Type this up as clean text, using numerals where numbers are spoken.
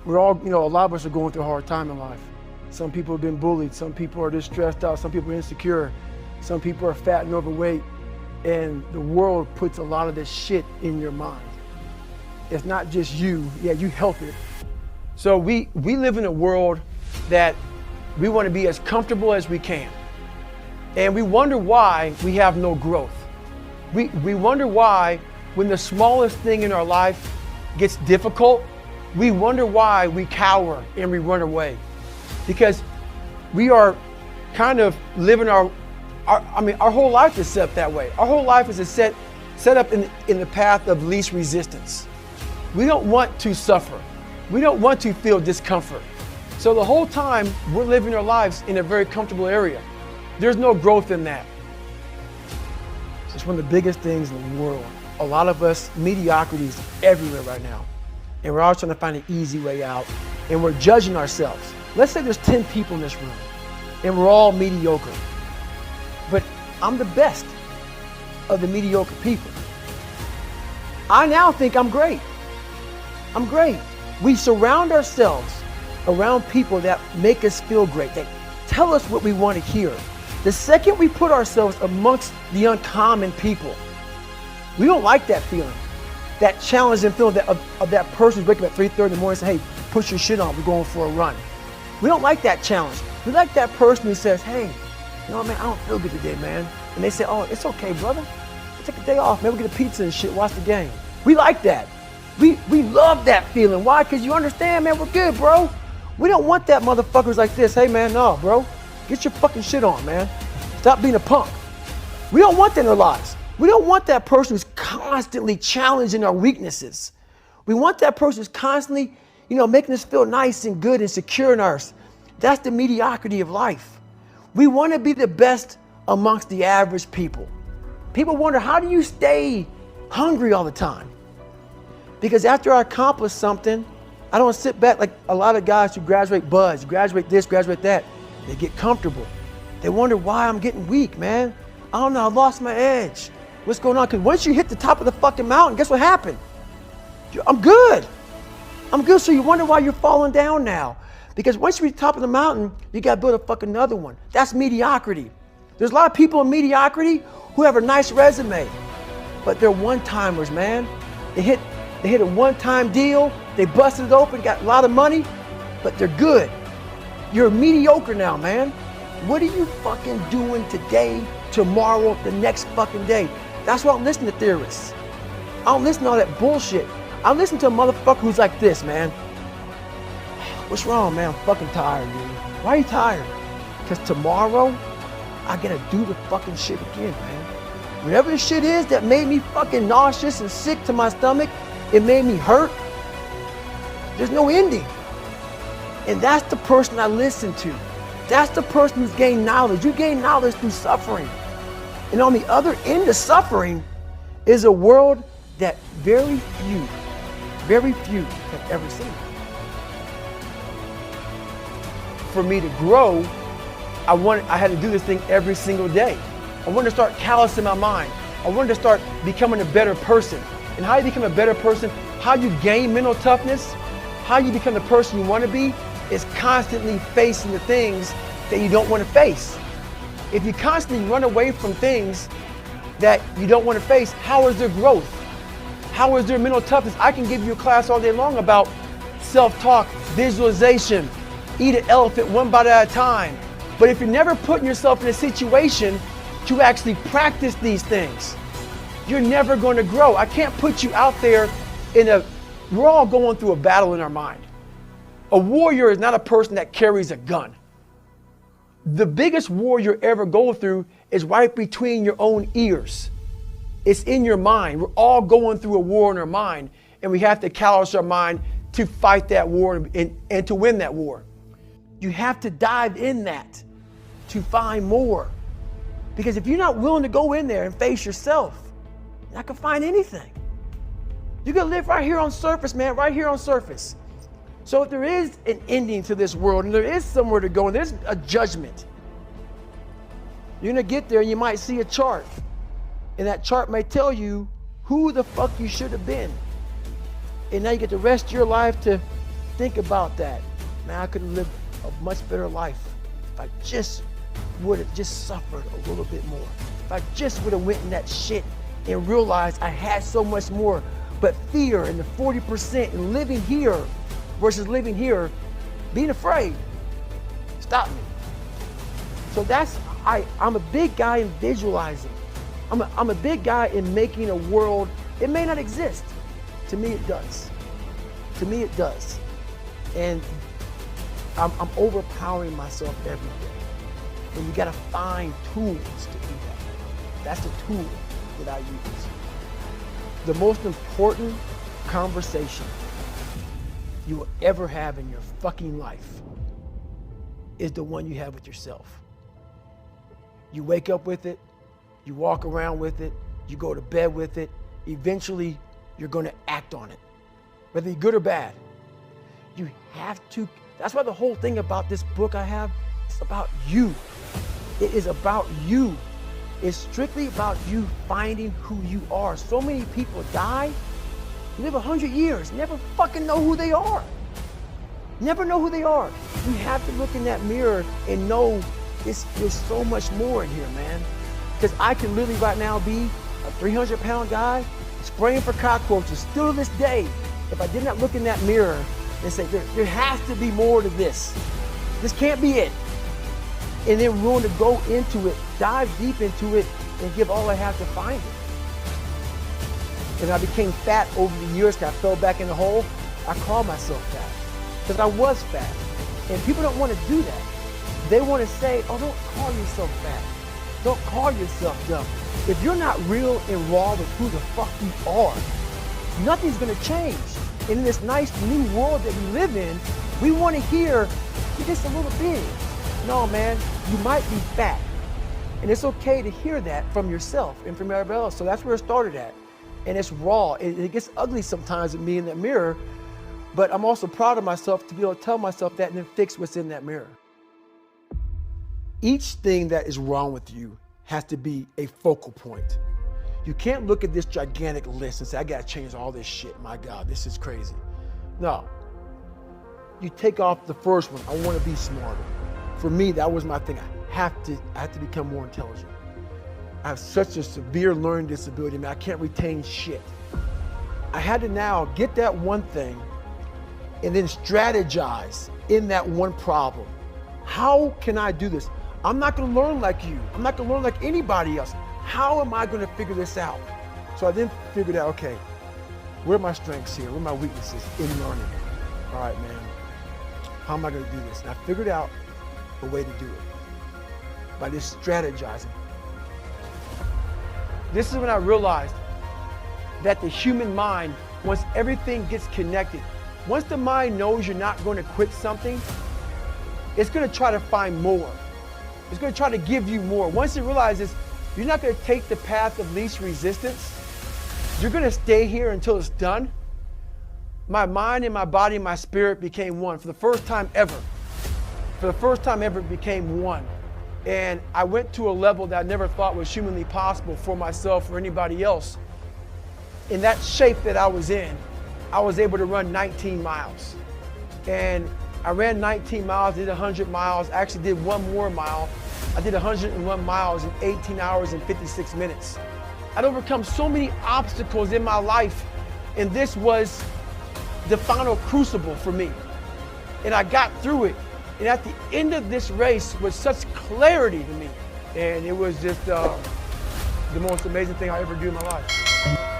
we're all, a lot of us are going through a hard time in life. Some people have been bullied. Some people are just stressed out. Some people are insecure. Some people are fat and overweight. And the world puts a lot of this shit in your mind. It's not just you. Yeah, you help it. So we live in a world that we want to be as comfortable as we can. And we wonder why we have no growth. We wonder why when the smallest thing in our life gets difficult, we wonder why we cower and we run away. Because we are kind of living our whole life is set up that way. Our whole life is set up in the path of least resistance. We don't want to suffer. We don't want to feel discomfort. So the whole time we're living our lives in a very comfortable area. There's no growth in that. It's one of the biggest things in the world. A lot of us, mediocrity is everywhere right now. And we're all trying to find an easy way out. And we're judging ourselves. Let's say there's 10 people in this room and we're all mediocre. But I'm the best of the mediocre people. I now think I'm great. I'm great. We surround ourselves around people that make us feel great. They tell us what we want to hear. The second we put ourselves amongst the uncommon people, we don't like that feeling. That challenging feeling of that person who's waking up at 3:30 in the morning and saying, hey, push your shit on, we're going for a run. We don't like that challenge. We like that person who says, hey, you know what, man, I don't feel good today, man. And they say, oh, it's okay, brother. Take a day off, man, we'll get a pizza and shit, watch the game. We like that. We love that feeling. Why? Because you understand, man, we're good, bro. We don't want that motherfuckers like this. Hey, man, no, bro. Get your fucking shit on, man. Stop being a punk. We don't want that in our lives. We don't want that person who's constantly challenging our weaknesses. We want that person who's constantly, making us feel nice and good and secure in ours. That's the mediocrity of life. We want to be the best amongst the average people. People wonder, how do you stay hungry all the time? Because after I accomplish something, I don't sit back like a lot of guys who graduate buds, graduate this, graduate that. They get comfortable. They wonder why I'm getting weak, man. I don't know, I lost my edge. What's going on? Because once you hit the top of the fucking mountain, guess what happened? I'm good. I'm good. So you wonder why you're falling down now. Because once you reach the top of the mountain, you got to build a fucking another one. That's mediocrity. There's a lot of people in mediocrity who have a nice resume, but they're one-timers, man. They hit a one-time deal, they busted it open, got a lot of money, but they're good. You're mediocre now, man. What are you fucking doing today, tomorrow, the next fucking day? That's why I don't listen to theorists. I don't listen to all that bullshit. I listen to a motherfucker who's like this, man. What's wrong, man? I'm fucking tired, dude. Why are you tired? Because tomorrow, I gotta do the fucking shit again, man. Whatever the shit is that made me fucking nauseous and sick to my stomach, it made me hurt. There's no ending. And that's the person I listen to. That's the person who's gained knowledge. You gain knowledge through suffering. And on the other end of suffering is a world that very few have ever seen. For me to grow, I had to do this thing every single day. I wanted to start callousing my mind. I wanted to start becoming a better person. And how you become a better person, how you gain mental toughness, how you become the person you want to be, is constantly facing the things that you don't want to face. If you constantly run away from things that you don't want to face, how is there growth? How is there mental toughness? I can give you a class all day long about self-talk, visualization, eat an elephant one bite at a time. But if you're never putting yourself in a situation to actually practice these things, you're never going to grow. I can't put you out there we're all going through a battle in our mind. A warrior is not a person that carries a gun. The biggest war you ever go through is right between your own ears. It's in your mind. We're all going through a war in our mind, and we have to callous our mind to fight that war and to win that war. You have to dive in that to find more. Because if you're not willing to go in there and face yourself, you're not gonna find anything. You're gonna live right here on surface, man, right here on surface. So if there is an ending to this world and there is somewhere to go and there's a judgment, you're gonna get there and you might see a chart. And that chart may tell you who the fuck you should have been. And now you get the rest of your life to think about that. Man, I could have lived a much better life if I just would have just suffered a little bit more. If I just would have went in that shit and realized I had so much more. But fear and the 40% and living here versus living here, being afraid, stopped me. So I'm a big guy in visualizing. I'm a big guy in making a world, it may not exist. To me, it does. To me, it does. And I'm overpowering myself every day. And you gotta find tools to do that. That's the tool that I use. The most important conversation you will ever have in your fucking life is the one you have with yourself. You wake up with it, you walk around with it, you go to bed with it, eventually you're gonna act on it, whether you're good or bad. You have to, that's why the whole thing about this book I have, it's about you. It is about you. It's strictly about you finding who you are. So many people die, live 100 years, never fucking know who they are. Never know who they are. You have to look in that mirror and know there's so much more in here, man. Because I can literally right now be a 300-pound guy spraying for cockroaches still to this day if I did not look in that mirror and say, there has to be more to this. This can't be it. And then willing to go into it, dive deep into it, and give all I have to find it. And I became fat over the years because I fell back in the hole. I call myself fat because I was fat. And people don't want to do that. They want to say, oh, don't call yourself fat. Don't call yourself dumb. If you're not real and raw with who the fuck you are, nothing's going to change. And in this nice new world that we live in, we want to hear, you're just a little big. No, man, you might be fat. And it's okay to hear that from yourself and from everybody else. So that's where it started at. And it's raw. It gets ugly sometimes with me in that mirror, but I'm also proud of myself to be able to tell myself that and then fix what's in that mirror. Each thing that is wrong with you has to be a focal point. You can't look at this gigantic list and say, I gotta change all this shit. My God, this is crazy. No. You take off the first one. I want to be smarter. For me, that was my thing. I have to become more intelligent. I have such a severe learning disability, man. I can't retain shit. I had to now get that one thing and then strategize in that one problem. How can I do this? I'm not gonna learn like you. I'm not gonna learn like anybody else. How am I gonna figure this out? So I then figured out, okay, where are my strengths here? Where are my weaknesses in learning? All right, man, how am I gonna do this? And I figured out a way to do it by just strategizing. This is when I realized that the human mind, once everything gets connected, once the mind knows you're not going to quit something, it's going to try to find more. It's going to try to give you more. Once it realizes you're not going to take the path of least resistance, you're going to stay here until it's done. My mind and my body and my spirit became one for the first time ever. For the first time ever, it became one. And I went to a level that I never thought was humanly possible for myself or anybody else. In that shape that I was in, I was able to run 19 miles. And I ran 19 miles, did 100 miles, actually did one more mile. I did 101 miles in 18 hours and 56 minutes. I'd overcome so many obstacles in my life, and this was the final crucible for me. And I got through it. And at the end of this race with such clarity to me, and it was just the most amazing thing I ever do in my life.